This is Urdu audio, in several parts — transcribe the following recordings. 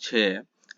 6।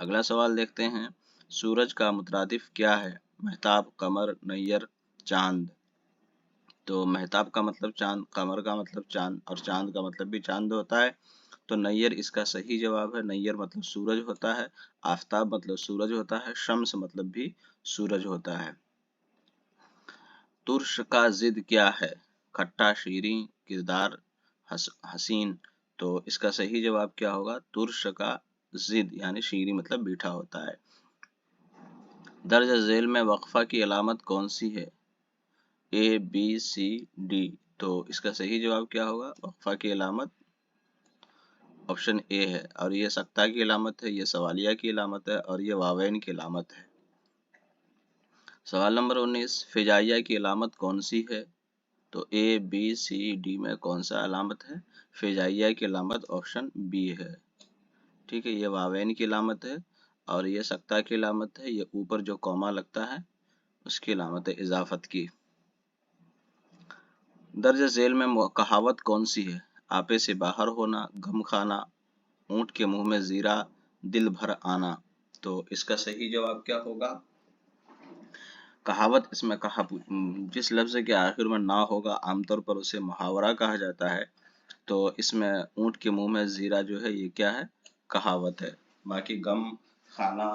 اگلا سوال دیکھتے ہیں، سورج کا مترادف کیا ہے؟ مہتاب، قمر، نیر، چاند۔ تو مہتاب کا مطلب چاند، قمر کا مطلب چاند، اور چاند کا مطلب بھی چاند ہوتا ہے، تو نیر اس کا صحیح جواب ہے۔ نیر مطلب سورج ہوتا ہے، آفتاب مطلب سورج ہوتا ہے، شمس مطلب بھی سورج ہوتا ہے۔ ترش کا ضد کیا ہے؟ کھٹا، شیریں، کردار، حسین۔ تو اس کا صحیح جواب کیا ہوگا؟ ترش کا ضد یعنی شیریں مطلب میٹھا ہوتا ہے۔ درج ذیل میں وقفہ کی علامت کون سی ہے؟ اے، بی، سی، ڈی۔ تو اس کا صحیح جواب کیا ہوگا؟ وقفہ کی علامت آپشن اے ہے، اور یہ سکتہ کی علامت ہے، یہ سوالیہ کی علامت ہے، اور یہ واوین کی علامت ہے۔ سوال نمبر 19، فجائیہ کی علامت کون سی ہے؟ تو اے، بی، سی، ڈی میں کون سا علامت ہے؟ فجائیہ کی علامت آپشن بی ہے، ٹھیک ہے، یہ واوین کی علامت ہے، اور یہ سکتہ کی علامت ہے، یہ اوپر جو کوما لگتا ہے اس کی علامت ہے اضافت کی۔ درج ذیل میں کہاوت کون سی ہے؟ آپے سے باہر ہونا، غم کھانا، اونٹ کے منہ میں زیرہ، دل بھر آنا۔ تو اس کا صحیح جواب کیا ہوگا؟ کہاوت اس میں جس لفظ کے آخر میں نہ ہوگا عام طور پر اسے محاورہ کہا جاتا ہے، تو اس میں اونٹ کے منہ میں زیرہ جو ہے یہ کیا ہے؟ کہاوت ہے۔ باقی غم کھانا،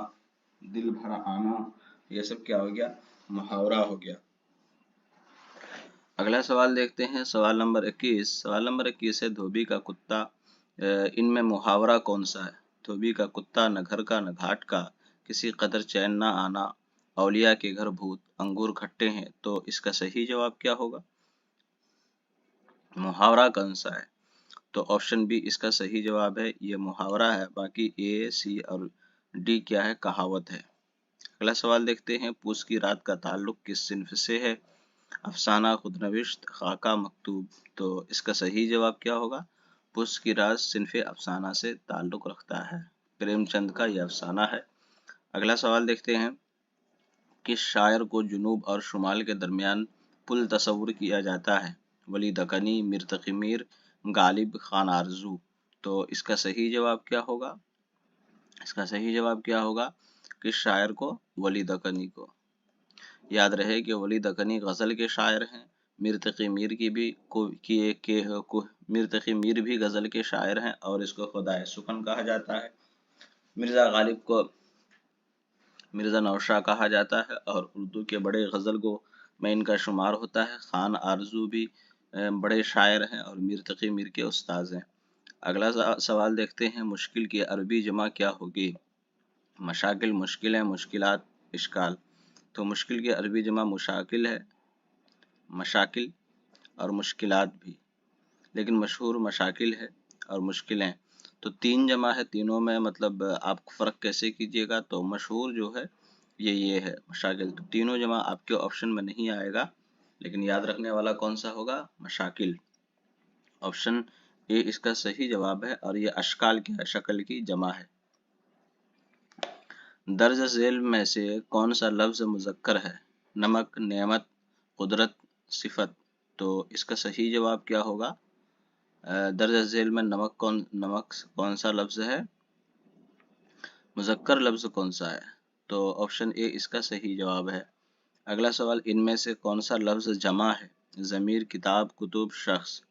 دل بھر آنا، یہ سب کیا ہو گیا؟ محاورہ ہو گیا۔ اگلا سوال دیکھتے ہیں، سوال نمبر 21۔ سوال نمبر 21 ہے، دھوبی کا کتا، ان میں محاورہ کون سا ہے؟ دھوبی کا کتا، نہ گھر کا نہ گھاٹ کا، کسی قدر چین نہ آنا، اولیاء کے گھر بھوت، انگور کھٹے ہیں۔ تو اس کا صحیح جواب کیا ہوگا؟ محاورہ کون سا ہے؟ تو آپشن بی اس کا صحیح جواب ہے، یہ محاورہ ہے، باقی اے، سی اور ڈی کیا ہے؟ کہاوت ہے۔ اگلا سوال دیکھتے ہیں، پوس کی رات کا تعلق کس صنف سے ہے؟ افسانہ، خود نوشت، خاکہ، مکتوب۔ تو اس کا صحیح جواب کیا ہوگا؟ پوس کی رات صنف افسانہ سے تعلق رکھتا ہے، پریم چند کا یہ افسانہ ہے۔ اگلا سوال دیکھتے ہیں، کس شاعر کو جنوب اور شمال کے درمیان پل تصور کیا جاتا ہے؟ ولی دکنی، میر تقی میر، غالب خان آرزو۔ تو اس کا صحیح جواب کیا ہوگا؟ اس کا صحیح جواب کیا ہوگا؟ کس شاعر کو؟ ولی دکنی کو۔ یاد رہے کہ ولی دکنی غزل کے شاعر ہیں، میر تقی میر میر تقی میر بھی غزل کے شاعر ہیں، اور اس کو خدائے سخن کہا جاتا ہے۔ مرزا غالب کو مرزا نوشہ کہا جاتا ہے، اور اردو کے بڑے غزل گو میں ان کا شمار ہوتا ہے۔ خان آرزو بھی بڑے شاعر ہیں اور میر تقی میر کے استاذ ہیں۔ اگلا سوال دیکھتے ہیں، مشکل کی عربی جمع کیا ہوگی؟ مشاکل، مشکلیں، مشکلات، اشکال۔ تو مشکل کی عربی جمع مشاکل ہے، مشاکل اور مشکلات بھی، لیکن مشہور مشاکل ہے اور مشکلیں، تو تین جمع ہے، تینوں میں مطلب آپ فرق کیسے کیجیے گا؟ تو مشہور جو ہے یہ ہے مشاکل، تو تینوں جمع آپ کے آپشن میں نہیں آئے گا، لیکن یاد رکھنے والا کون سا ہوگا؟ مشاکل۔ آپشن اے اس کا صحیح جواب ہے، اور یہ اشکال کی شکل کی جمع ہے۔ درج ذیل میں سے کون سا لفظ مذکر ہے؟ نمک، نعمت، قدرت، صفت۔ تو اس کا صحیح جواب کیا ہوگا؟ درج ذیل میں نمک کون سا لفظ ہے؟ مذکر لفظ کون سا ہے؟ تو آپشن اے اس کا صحیح جواب ہے۔ اگلا سوال، ان میں سے کون سا لفظ جمع ہے؟ ضمیر، کتاب، کتب، شخص۔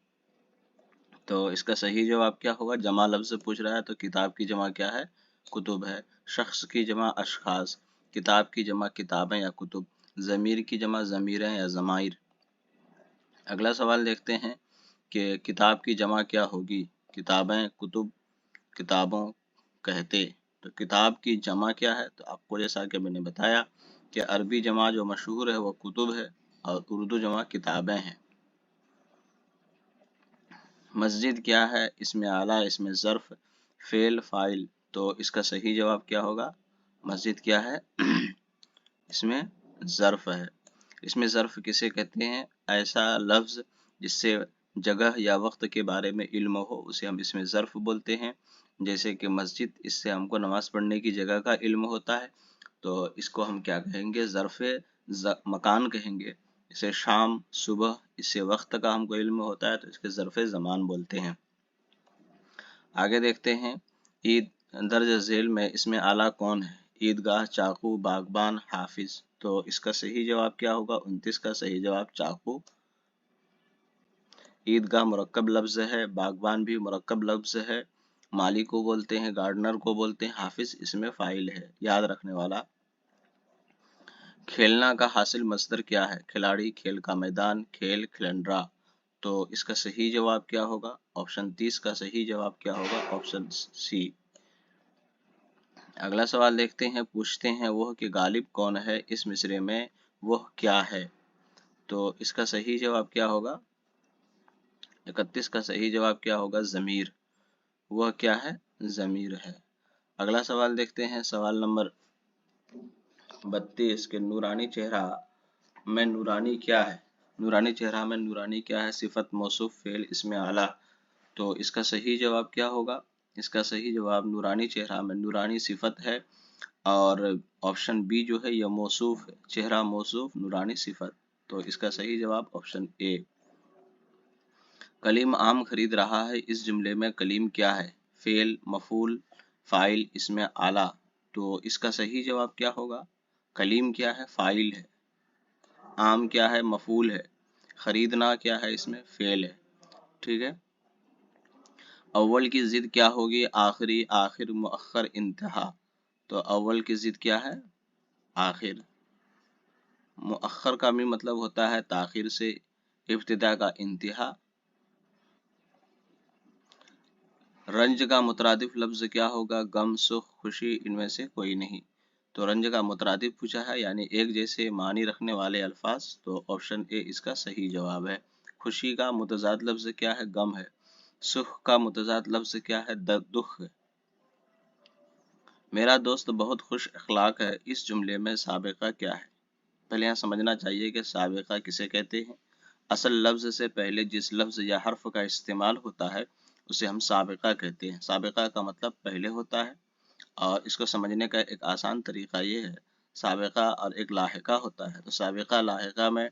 تو اس کا صحیح جواب کیا ہوگا؟ جمع لفظ پوچھ رہا ہے تو کتاب کی جمع کیا ہے؟ کتب ہے۔ شخص کی جمع اشخاص، کتاب کی جمع کتابیں یا کتب، ضمیر کی جمع ضمیریں یا ضمائر۔ اگلا سوال دیکھتے ہیں کہ کتاب کی جمع کیا ہوگی؟ کتابیں، کتب، کتابوں، کہتے۔ تو کتاب کی جمع کیا ہے؟ تو آپ کو جیسا کہ میں نے بتایا کہ عربی جمع جو مشہور ہے وہ کتب ہے، اور اردو جمع کتابیں ہیں۔ مسجد کیا ہے؟ اسم اعلیٰ، اسم ظرف، فعل، فاعل۔ تو اس کا صحیح جواب کیا ہوگا؟ مسجد کیا ہے؟ اس میں ظرف ہے۔ اس میں ظرف کسے کہتے ہیں؟ ایسا لفظ جس سے جگہ یا وقت کے بارے میں علم ہو اسے ہم اس میں ظرف بولتے ہیں، جیسے کہ مسجد، اس سے ہم کو نماز پڑھنے کی جگہ کا علم ہوتا ہے، تو اس کو ہم کیا کہیں گے؟ ظرف مکان کہیں گے۔ اسے شام، صبح، اس سے وقت کا ہم کو علم ہوتا ہے تو اس کے ظرف زمان بولتے ہیں۔ آگے دیکھتے ہیں، عید درج ذیل میں اس میں اعلیٰ کون ہے؟ عیدگاہ، چاقو، باغبان، حافظ۔ تو اس کا صحیح جواب کیا ہوگا؟ 29 کا صحیح جواب چاقو۔ عیدگاہ مرکب لفظ ہے، باغبان بھی مرکب لفظ ہے، مالی کو بولتے ہیں، گارڈنر کو بولتے ہیں، حافظ اس میں فاعل ہے، یاد رکھنے والا۔ کھیلنا کا حاصل مصدر کیا ہے؟ کھلاڑی، کھیل کا میدان، کھیل، کھلنڈرا۔ تو اس کا صحیح جواب کیا ہوگا؟ آپشن 30 کا صحیح جواب کیا ہوگا؟ Option C. اگلا سوال دیکھتے ہیں، پوچھتے ہیں وہ کہ غالب کون ہے اس مصرعے میں، وہ کیا ہے؟ تو اس کا صحیح جواب کیا ہوگا؟ 31 کا صحیح جواب کیا ہوگا؟ ضمیر۔ وہ کیا ہے؟ ضمیر ہے۔ اگلا سوال دیکھتے ہیں، سوال نمبر 32 کہ نورانی چہرہ میں نورانی کیا ہے؟ نورانی چہرہ میں نورانی کیا ہے؟ صفت، موصوف، فعل، اسم اعلیٰ۔ تو اس کا صحیح جواب کیا ہوگا؟ اس کا صحیح جواب نورانی چہرہ میں نورانی صفت ہے، اور آپشن بی جو ہے یہ موصوف ہے، چہرہ موصوف، نورانی صفت۔ تو اس کا صحیح جواب آپشن اے۔ کلیم آم خرید رہا ہے، اس جملے میں کلیم کیا ہے؟ فعل، مفعول، فاعل، اسم اعلیٰ۔ تو اس کا صحیح جواب کیا ہوگا؟ کلیم کیا ہے؟ فاعل ہے، آم کیا ہے؟ مفعول ہے، خریدنا کیا ہے؟ اس میں فعل ہے، ٹھیک ہے۔ اول کی ضد کیا ہوگی؟ آخری، آخر، مؤخر، انتہا۔ تو اول کی ضد کیا ہے؟ آخر۔ مؤخر کا بھی مطلب ہوتا ہے تاخیر سے، ابتدا کا انتہا۔ رنج کا مترادف لفظ کیا ہوگا؟ غم، سخ، خوشی، ان میں سے کوئی نہیں۔ تو رنج کا مترادف پوچھا ہے، یعنی ایک جیسے معنی رکھنے والے الفاظ، تو آپشن اے اس کا صحیح جواب ہے۔ خوشی کا متضاد لفظ کیا ہے؟ غم ہے۔ سخ کا متضاد لفظ کیا ہے؟ دکھ ہے۔ میرا دوست بہت خوش اخلاق ہے، اس جملے میں سابقہ کیا ہے؟ پہلے یہاں سمجھنا چاہیے کہ سابقہ کسے کہتے ہیں۔ اصل لفظ سے پہلے جس لفظ یا حرف کا استعمال ہوتا ہے اسے ہم سابقہ کہتے ہیں۔ سابقہ کا مطلب پہلے ہوتا ہے، اور اس کو سمجھنے کا ایک آسان طریقہ یہ ہے، سابقہ اور ایک لاحقہ ہوتا ہے۔ تو سابقہ لاحقہ میں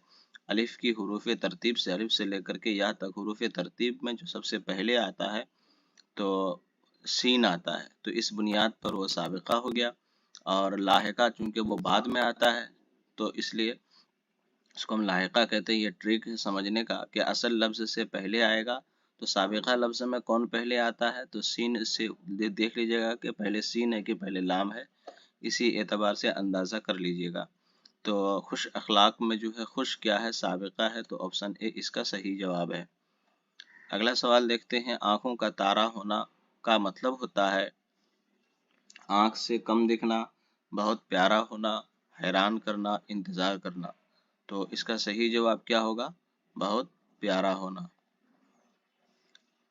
الف کی حروف ترتیب سے، الف سے لے کر کے یا تک حروف ترتیب میں جو سب سے پہلے آتا ہے تو سین آتا ہے، تو اس بنیاد پر وہ سابقہ ہو گیا، اور لاحقہ چونکہ وہ بعد میں آتا ہے تو اس لیے اس کو ہم لاحقہ کہتے ہیں۔ یہ ٹرک ہے سمجھنے کا کہ اصل لفظ سے پہلے آئے گا، تو سابقہ لفظ میں کون پہلے آتا ہے؟ تو سین سے دیکھ لیجیے گا کہ پہلے سین ہے کہ پہلے لام ہے، اسی اعتبار سے اندازہ کر لیجیے گا۔ تو خوش اخلاق میں جو ہے خوش کیا ہے؟ سابقہ ہے، تو آپشن اے اس کا صحیح جواب ہے۔ اگلا سوال دیکھتے ہیں، آنکھوں کا تارا ہونا کا مطلب ہوتا ہے آنکھ سے کم دکھنا، بہت پیارا ہونا، حیران کرنا، انتظار کرنا۔ تو اس کا صحیح جواب کیا ہوگا؟ بہت پیارا ہونا۔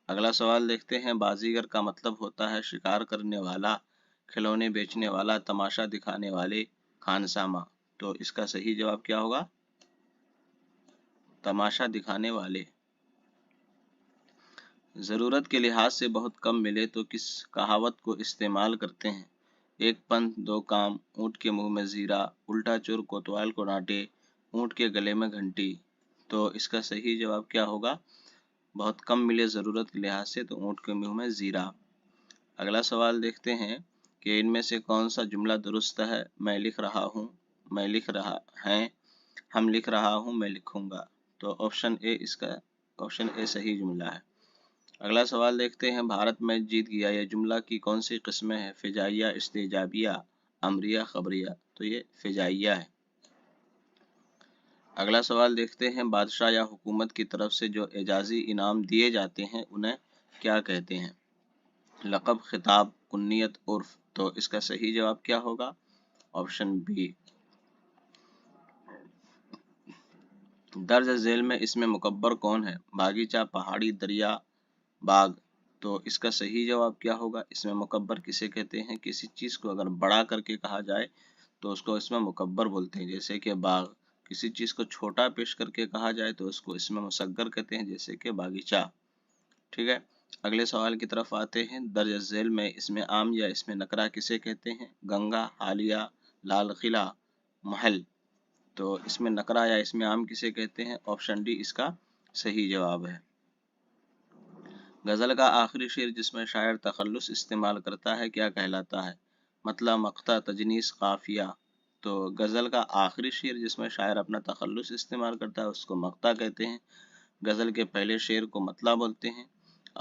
اگلا سوال دیکھتے ہیں، بازیگر کا مطلب ہوتا ہے شکار کرنے والا، کھلونے بیچنے والا، تماشا دکھانے والے، خانسامہ۔ تو اس کا صحیح جواب کیا ہوگا؟ تماشا دکھانے والے۔ ضرورت کے لحاظ سے بہت کم ملے تو کس کہاوت کو استعمال کرتے ہیں؟ ایک پنتھ دو کام، اونٹ کے منہ میں زیرہ، الٹا چور کوتوال کو ڈانٹے، اونٹ کے گلے میں گھنٹی۔ تو اس کا صحیح جواب کیا ہوگا؟ بہت کم ملے ضرورت کے لحاظ سے تو اونٹ کے منہ میں زیرہ۔ اگلا سوال دیکھتے ہیں کہ ان میں سے کون سا جملہ درست ہے؟ میں لکھ رہا ہوں، میں لکھ رہا ہیں، ہم لکھ رہا ہوں، میں لکھوں گا۔ تو آپشن اے اس کا آپشن اے صحیح جملہ ہے۔ اگلا سوال دیکھتے ہیں، بھارت میں جیت گیا یہ جملہ کی کون سی قسمیں ہیں؟ فجائیہ، استجابیہ، امریہ، خبریہ۔ تو یہ فجائیہ ہے۔ اگلا سوال دیکھتے ہیں، بادشاہ یا حکومت کی طرف سے جو اعزازی انعام دیے جاتے ہیں انہیں کیا کہتے ہیں؟ لقب، خطاب، کنیت، عرف۔ تو اس کا صحیح جواب کیا ہوگا؟ Option B. درج ذیل میں اس میں مکبر کون ہے؟ باغیچہ، پہاڑی، دریا، باغ۔ تو اس کا صحیح جواب کیا ہوگا؟ اس میں مکبر کسے کہتے ہیں؟ کسی چیز کو اگر بڑا کر کے کہا جائے تو اس کو اس میں مکبر بولتے ہیں، جیسے کہ باغ۔ کسی چیز کو چھوٹا پیش کر کے کہا جائے تو اس کو اس میں مصغر کہتے ہیں، جیسے کہ باغیچہ، ٹھیک ہے۔ اگلے سوال کی طرف آتے ہیں، درج ذیل میں اس میں عام یا اس میں نکرہ کسے کہتے ہیں؟ گنگا، حالیہ، لال قلعہ، محل۔ تو اس میں نکرہ یا اس میں عام کسے کہتے ہیں؟ آپشن ڈی اس کا صحیح جواب ہے۔ غزل کا آخری شعر جس میں شاعر تخلص استعمال کرتا ہے کیا کہلاتا ہے؟ مطلع، مقطع، تجنیس، قافیہ۔ تو غزل کا آخری شعر جس میں شاعر اپنا تخلص استعمال کرتا ہے اس کو مقطع کہتے ہیں، غزل کے پہلے شعر کو مطلع بولتے ہیں،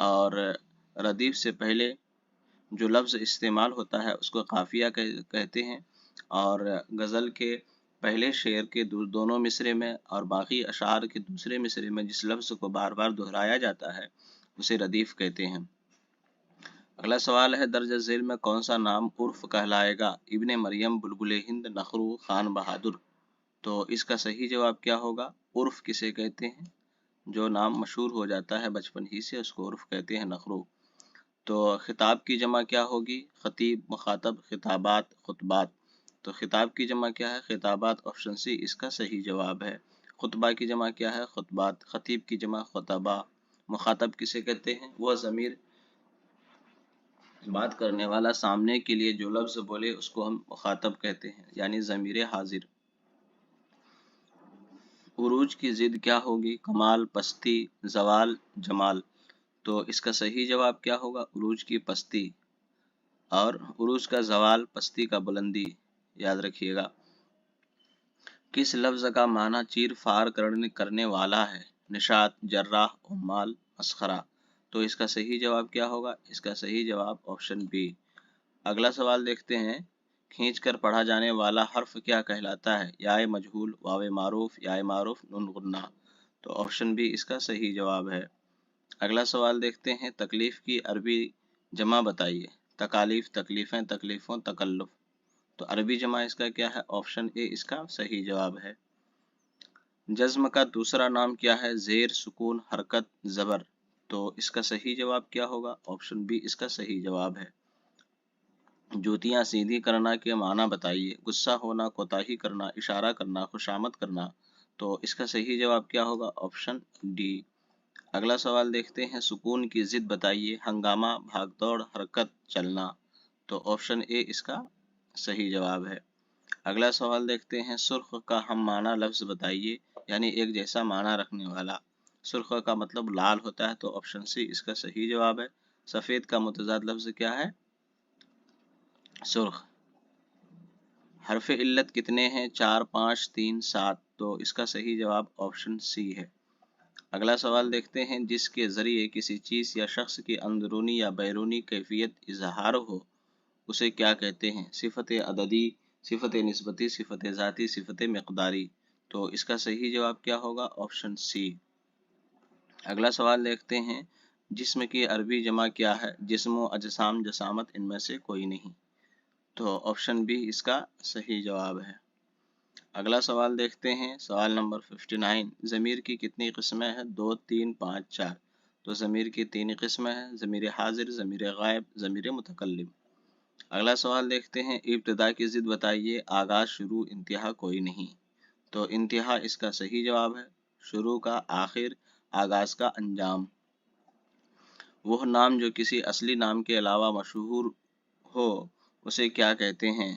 اور ردیف سے پہلے جو لفظ استعمال ہوتا ہے اس کو قافیہ کہتے ہیں، اور غزل کے پہلے شعر کے دونوں مصرے میں اور باقی اشعار کے دوسرے مصرے میں جس لفظ کو بار بار دہرایا جاتا ہے اسے ردیف کہتے ہیں۔ اگلا سوال ہے درج ذیل میں کون سا نام عرف کہلائے گا؟ ابن مریم، بلبل ہند، نخرو، خان بہادر۔ تو اس کا صحیح جواب کیا ہوگا؟ عرف کسے کہتے ہیں؟ جو نام مشہور ہو جاتا ہے بچپن ہی سے اس کو عرف کہتے ہیں، نخرو۔ تو خطاب کی جمع کیا ہوگی؟ خطیب، مخاطب، خطابات، خطبات۔ تو خطاب کی جمع کیا ہے؟ خطابات، آپشن سی اس کا صحیح جواب ہے۔ خطبہ کی جمع کیا ہے؟ خطبات۔ خطیب کی جمع خطبہ۔ مخاطب کسے کہتے ہیں؟ وہ ضمیر، بات کرنے والا سامنے کے لیے جو لفظ بولے اس کو ہم مخاطب کہتے ہیں، یعنی ضمیر حاضر۔ عروج کی ضد کیا ہوگی؟ کمال، پستی، زوال، جمال۔ تو اس کا صحیح جواب کیا ہوگا؟ عروج کی پستی، اور عروج کا زوال پستی کا بلندی، یاد رکھیے گا۔ کس لفظ کا معنی چیر فار کرنے والا ہے؟ نشاط، جراح، عمال، مسخرہ۔ تو اس کا صحیح جواب کیا ہوگا؟ اس کا صحیح جواب آپشن بی۔ اگلا سوال دیکھتے ہیں، کھینچ کر پڑھا جانے والا حرف کیا کہلاتا ہے؟ یائے مجہول، واو معروف، یائے معروف، نون غنہ۔ تو آپشن بی اس کا صحیح جواب ہے۔ اگلا سوال دیکھتے ہیں، تکلیف کی عربی جمع بتائیے۔ تکالیف، تکلیفیں، تکلیفوں، تکلف۔ تو عربی جمع اس کا کیا ہے؟ آپشن اے اس کا صحیح جواب ہے۔ جزم کا دوسرا نام کیا ہے؟ زیر، سکون، حرکت، زبر۔ تو اس کا صحیح جواب کیا ہوگا؟ آپشن بی اس کا صحیح جواب ہے۔ جوتیاں سیدھی کرنا کے معنی بتائیے۔ غصہ ہونا، کوتاہی کرنا، اشارہ کرنا، خوشامد کرنا۔ تو اس کا صحیح جواب کیا ہوگا؟ Option D. اگلا سوال دیکھتے ہیں، سکون کی ضد بتائیے۔ ہنگامہ، بھاگ دوڑ، حرکت، چلنا۔ تو آپشن اے اس کا صحیح جواب ہے۔ اگلا سوال دیکھتے ہیں، سرخ کا ہم معنی لفظ بتائیے، یعنی ایک جیسا معنی رکھنے والا۔ سرخ کا مطلب لال ہوتا ہے، تو آپشن سی اس کا صحیح جواب ہے۔ سفید کا متضاد لفظ کیا ہے؟ سرخ۔ حرف علت کتنے ہیں؟ 4، 5، 3، 7۔ تو اس کا صحیح جواب آپشن سی ہے۔ اگلا سوال دیکھتے ہیں، جس کے ذریعے کسی چیز یا شخص کی اندرونی یا بیرونی کیفیت اظہار ہو اسے کیا کہتے ہیں؟ صفت عددی، صفت نسبتی، صفت ذاتی، صفت مقداری۔ تو اس کا صحیح جواب کیا ہوگا؟ Option C. اگلا سوال دیکھتے ہیں، جسم کی عربی جمع کیا ہے؟ جسم و اجسام، جسامت، ان میں سے کوئی نہیں۔ تو آپشن بی اس کا صحیح جواب ہے۔ اگلا سوال دیکھتے ہیں، سوال نمبر 59، ضمیر کی کتنی قسمیں ہیں؟ 2، 3، 5، 4۔ تو ضمیر کی 3 قسمیں ہیں، ضمیر حاضر، ضمیر غائب، ضمیر متکلم۔ اگلا سوال دیکھتے ہیں، ابتدا کی ضد بتائیے۔ آغاز، شروع، انتہا کوئی نہیں۔ تو انتہا اس کا صحیح جواب ہے۔ شروع کا آخر، آغاز کا انجام۔ وہ نام جو کسی اصلی نام کے علاوہ مشہور ہو اسے کیا کہتے ہیں؟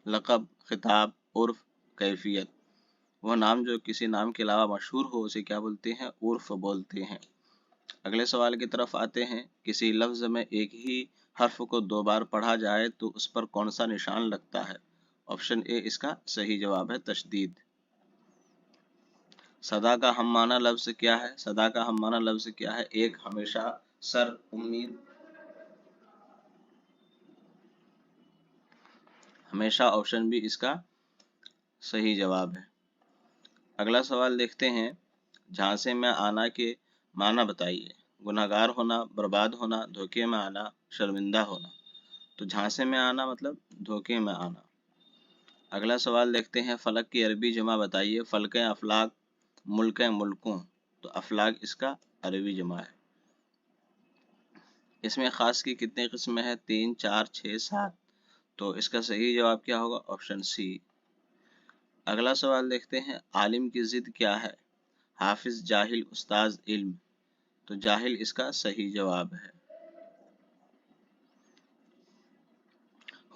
لقب، خطاب، عرف، کیفیت۔ وہ نام جو کسی نام کے علاوہ مشہور ہو اسے کیا بولتے ہیں؟ عرف بولتے ہیں۔ اگلے سوال کی طرف آتے ہیں، کسی لفظ میں ایک ہی حرف کو 2 بار پڑھا جائے تو اس پر کون سا نشان لگتا ہے؟ آپشن اے اس کا صحیح جواب ہے، تشدید۔ صدا کا ہم معنی لفظ کیا ہے؟ صدا کا ہم معنی لفظ کیا ہے؟ ایک، ہمیشہ، سر، امید۔ ہمیشہ آپشن بی اس کا صحیح جواب ہے۔ اگلا سوال دیکھتے ہیں، جھانسے میں آنا کے معنی بتائیے۔ گنہگار ہونا، برباد ہونا، دھوکے میں آنا، شرمندہ ہونا۔ تو جھانسے میں آنا مطلب دھوکے میں آنا۔ اگلا سوال دیکھتے ہیں، فلک کی عربی جمع بتائیے۔ فلکیں، افلاک، ملکیں، ملکوں۔ تو افلاک اس کا عربی جمع ہے۔ اس میں خاص کی کتنے قسمیں ہیں؟ 3، 4، 6، 7۔ تو اس کا صحیح جواب کیا ہوگا؟ Option C. اگلا سوال دیکھتے ہیں، عالم کی ضد کیا ہے؟ حافظ، جاہل، استاذ، علم۔ تو جاہل اس کا صحیح جواب ہے۔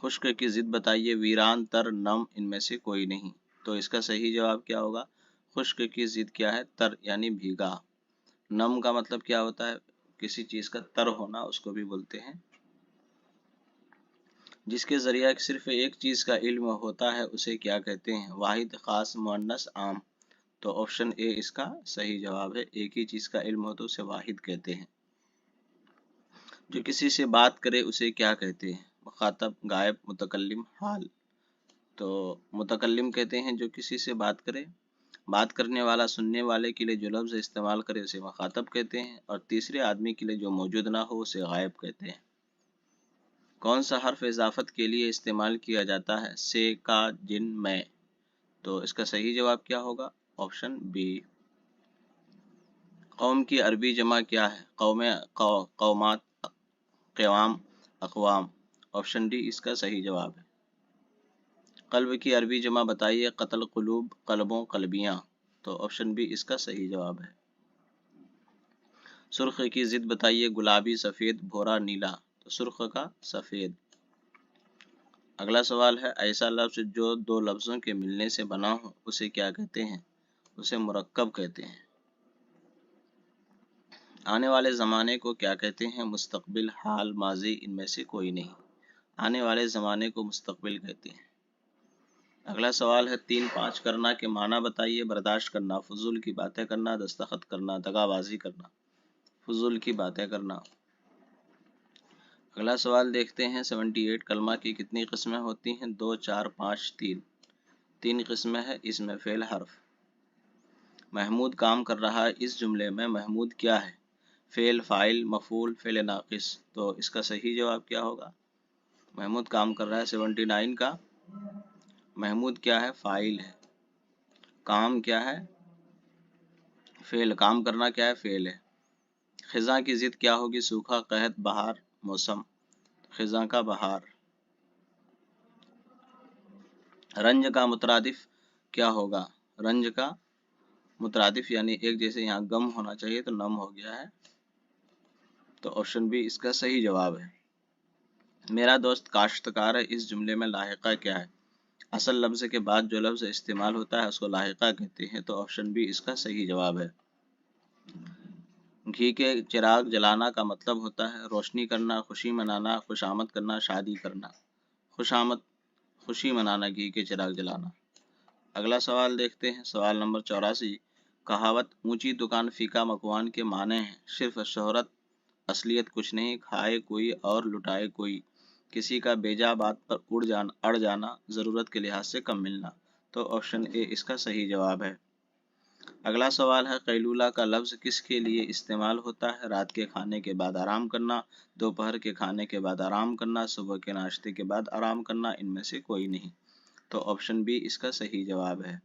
خشک کی ضد بتائیے۔ ویران، تر، نم، ان میں سے کوئی نہیں۔ تو اس کا صحیح جواب کیا ہوگا؟ خشک کی ضد کیا ہے؟ تر، یعنی بھیگا۔ نم کا مطلب کیا ہوتا ہے؟ کسی چیز کا تر ہونا اس کو بھی بولتے ہیں۔ جس کے ذریعہ صرف ایک چیز کا علم ہوتا ہے اسے کیا کہتے ہیں؟ واحد، خاص، مؤنث، عام۔ تو آپشن اے اس کا صحیح جواب ہے، ایک ہی چیز کا علم ہو تو اسے واحد کہتے ہیں۔ جو کسی سے بات کرے اسے کیا کہتے ہیں؟ مخاطب، غائب، متکلم، حال۔ تو متکلم کہتے ہیں جو کسی سے بات کرے، بات کرنے والا سننے والے کے لیے جو لفظ استعمال کرے اسے مخاطب کہتے ہیں، اور تیسرے آدمی کے لیے جو موجود نہ ہو اسے غائب کہتے ہیں۔ کون سا حرف اضافت کے لیے استعمال کیا جاتا ہے؟ سے، کا، جن، میں۔ تو اس کا صحیح جواب کیا ہوگا؟ Option B. قوم کی عربی جمع کیا ہے؟ قومیں، قومات، قوام، اقوام۔ آپشن ڈی اس کا صحیح جواب ہے۔ قلب کی عربی جمع بتائیے؟ قتل، قلوب، قلبوں، قلبیاں۔ تو آپشن بی اس کا صحیح جواب ہے۔ سرخ کی ضد بتائیے؟ گلابی، سفید، بھورا، نیلا۔ تو سرخ کا سفید۔ اگلا سوال ہے، ایسا لفظ جو دو لفظوں کے ملنے سے بنا ہو اسے کیا کہتے ہیں؟ اسے مرکب کہتے ہیں۔ آنے والے زمانے کو کیا کہتے ہیں؟ مستقبل، حال، ماضی، ان میں سے کوئی نہیں۔ آنے والے زمانے کو مستقبل کہتے ہیں۔ اگلا سوال ہے، 3 5 کرنا کے معنی بتائیے؟ برداشت کرنا، فضول کی باتیں کرنا، دستخط کرنا، دغا بازی کرنا۔ فضول کی باتیں کرنا۔ اگلا سوال دیکھتے ہیں، 78 کلمہ کی کتنی قسمیں ہوتی ہیں؟ 2 4 5 3۔ 3 قسمیں ہے، اس میں فعل حرف۔ محمود کام کر رہا ہے، اس جملے میں محمود کیا ہے؟ فعل، فاعل، مفعول، فعل ناقص۔ تو اس کا صحیح جواب کیا ہوگا؟ محمود کام کر رہا ہے 79 کا محمود کیا ہے؟ فاعل ہے۔ کام کیا ہے؟ فعل، کام کرنا کیا ہے؟ فعل ہے۔ خزاں کی ضد کیا ہوگی؟ سوکھا، قحط، بہار، موسم۔ خزاں کا بہار۔ رنج کا مترادف کیا ہوگا؟ رنج کا مترادف یعنی ایک جیسے یہاں غم ہونا چاہیے تو نم ہو گیا ہے، تو آپشن بی اس کا صحیح جواب ہے۔ میرا دوست کاشتکار ہے، اس جملے میں لاحقہ کیا ہے؟ اصل لفظ کے بعد جو لفظ استعمال ہوتا ہے اس کو لاحقہ کہتے ہیں، تو آپشن بی اس کا صحیح جواب ہے۔ گھی کے چراغ جلانا کا مطلب ہوتا ہے روشنی کرنا، خوشی منانا، خوشامد کرنا، شادی کرنا۔ خوشامد، خوشی منانا، گھی کے چراغ جلانا۔ اگلا سوال دیکھتے ہیں، سوال نمبر 84۔ کہاوت اونچی دکان فیکا مکوان کے معنی ہیں صرف شہرت، اصلیت کچھ نہیں، کھائے کوئی اور لٹائے کوئی، کسی کا بیجا بات پر اڑ جانا، ضرورت کے لحاظ سے کم ملنا۔ تو آپشن اے اس کا صحیح جواب ہے۔ اگلا سوال ہے، قیلولہ کا لفظ کس کے لیے استعمال ہوتا ہے؟ رات کے کھانے کے بعد آرام کرنا، دوپہر کے کھانے کے بعد آرام کرنا، صبح کے ناشتے کے بعد آرام کرنا، ان میں سے کوئی نہیں۔ تو آپشن بی اس کا صحیح جواب ہے۔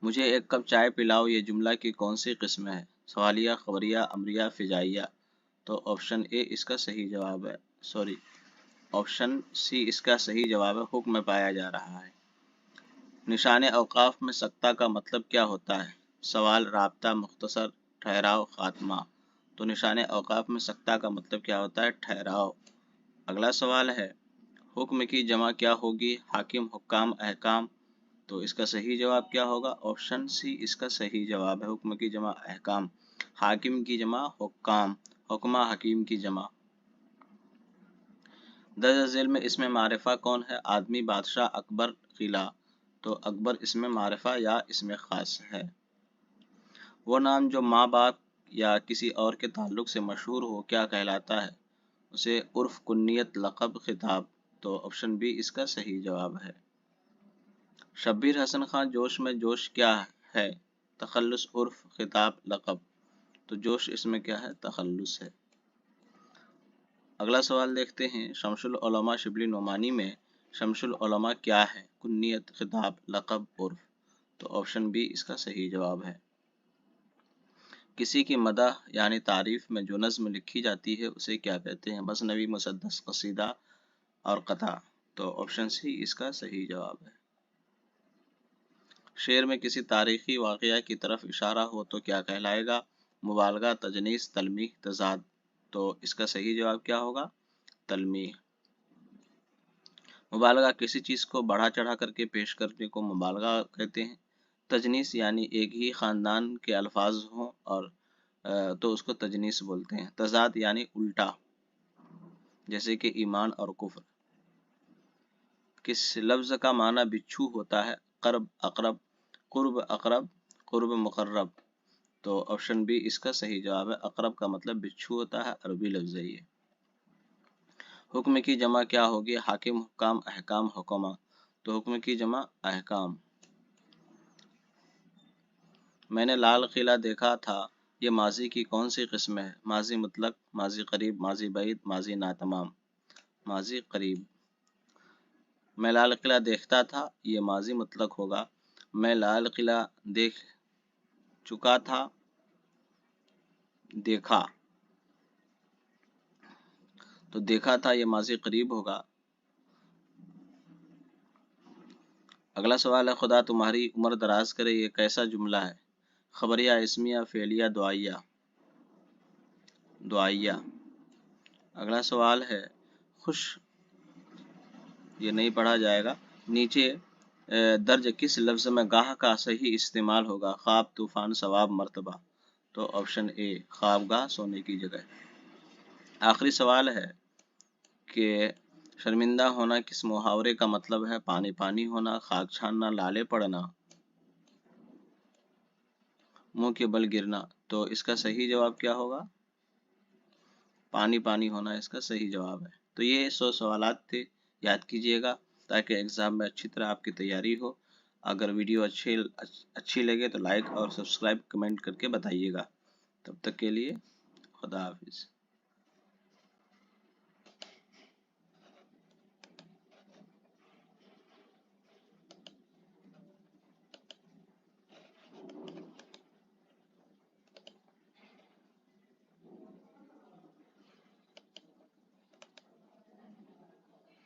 مجھے ایک کپ چائے پلاؤ یہ جملہ کی کون سی قسم ہے؟ سوالیہ، خبریہ، امریہ، فجائیہ۔ تو آپشن اے اس کا صحیح جواب ہے، آپشن سی اس کا صحیح جواب ہے، حکم میں پایا جا رہا ہے۔ نشان اوقاف میں سکتہ کا مطلب کیا ہوتا ہے؟ سوال، رابطہ، مختصر، ٹھہراؤ، خاتمہ۔ تو نشان اوقاف میں سکتہ کا مطلب کیا ہوتا ہے؟ ٹھہراؤ۔ اگلا سوال ہے، حکم کی جمع کیا ہوگی؟ حاکم، حکام، احکام۔ تو اس کا صحیح جواب کیا ہوگا؟ آپشن سی اس کا صحیح جواب ہے، حکم کی جمع احکام، حاکم کی جمع حکام، حکمہ حکیم کی جمع۔ درج ذیل میں اسم معرفہ کون ہے؟ آدمی، بادشاہ، اکبر، قلعہ۔ تو اکبر اسم معرفہ یا اسم خاص ہے۔ وہ نام جو ماں باپ یا کسی اور کے تعلق سے مشہور ہو کیا کہلاتا ہے؟ اسے عرف، کنیت، لقب، خطاب۔ تو آپشن بی اس کا صحیح جواب ہے۔ شبیر حسن خان جوش میں جوش کیا ہے؟ تخلص، عرف، خطاب، لقب۔ تو جوش اس میں کیا ہے؟ تخلص ہے۔ اگلا سوال دیکھتے ہیں، شمس العلماء شبلی نعمانی میں شمس العلماء کیا ہے؟ کنیت، خطاب، لقب، عرف۔ تو آپشن بی اس کا صحیح جواب ہے۔ کسی کی مدح یعنی تعریف میں جو نظم لکھی جاتی ہے اسے کیا کہتے ہیں؟ مثنوی، مسدس، قصیدہ اور قطع۔ تو آپشن سی اس کا صحیح جواب ہے۔ شعر میں کسی تاریخی واقعہ کی طرف اشارہ ہو تو کیا کہلائے گا؟ مبالغہ، تجنیس، تلمیح، تضاد۔ تو اس کا صحیح جواب کیا ہوگا؟ تلمیح۔ مبالغہ کسی چیز کو بڑھا چڑھا کر کے پیش کرنے کو مبالغہ کہتے ہیں۔ تجنیس یعنی ایک ہی خاندان کے الفاظ ہوں اور تو اس کو تجنیس بولتے ہیں. تضاد یعنی الٹا، جیسے کہ ایمان اور کفر. کس لفظ کا معنی بچھو ہوتا ہے؟ قرب، اقرب، قرب اقرب، قرب مقرب. تو آپشن بی اس کا صحیح جواب ہے. اقرب کا مطلب بچھو ہوتا ہے، عربی لفظ ہے یہ. حکم کی جمع کیا ہوگی؟ حاکم، حکام، احکام، حکمہ. تو حکم کی جمع احکام. میں نے لال قلعہ دیکھا تھا، یہ ماضی کی کون سی قسم ہے؟ ماضی مطلق، ماضی قریب، ماضی بعید، ماضی ناتمام. ماضی قریب. میں لال قلعہ دیکھتا تھا، یہ ماضی مطلق ہوگا. میں لال قلعہ دیکھ چکا تھا، دیکھا، تو دیکھا تھا یہ ماضی قریب ہوگا. اگلا سوال ہے، خدا تمہاری عمر دراز کرے، یہ کیسا جملہ ہے؟ خبریہ، اسمیہ، فعلیہ، دعائیہ. دعائیہ. اگلا سوال ہے، خوش، یہ نہیں پڑھا جائے گا. نیچے درج کس لفظ میں گاہ کا صحیح استعمال ہوگا؟ خواب، طوفان، ثواب، مرتبہ. تو آپشن اے خوابگاہ، سونے کی جگہ. آخری سوال ہے کہ شرمندہ ہونا کس محاورے کا مطلب ہے؟ پانی پانی ہونا، خاک چھاننا، لالے پڑنا، منہ کے بل گرنا. تو اس کا صحیح جواب کیا ہوگا؟ پانی پانی ہونا اس کا صحیح جواب ہے. تو یہ 100 سوالات تھے، یاد کیجئے گا تاکہ ایگزام میں اچھی طرح آپ کی تیاری ہو. اگر ویڈیو اچھی لگے تو لائک اور سبسکرائب کمنٹ کر کے بتائیے گا. تب تک کے لیے خدا حافظ.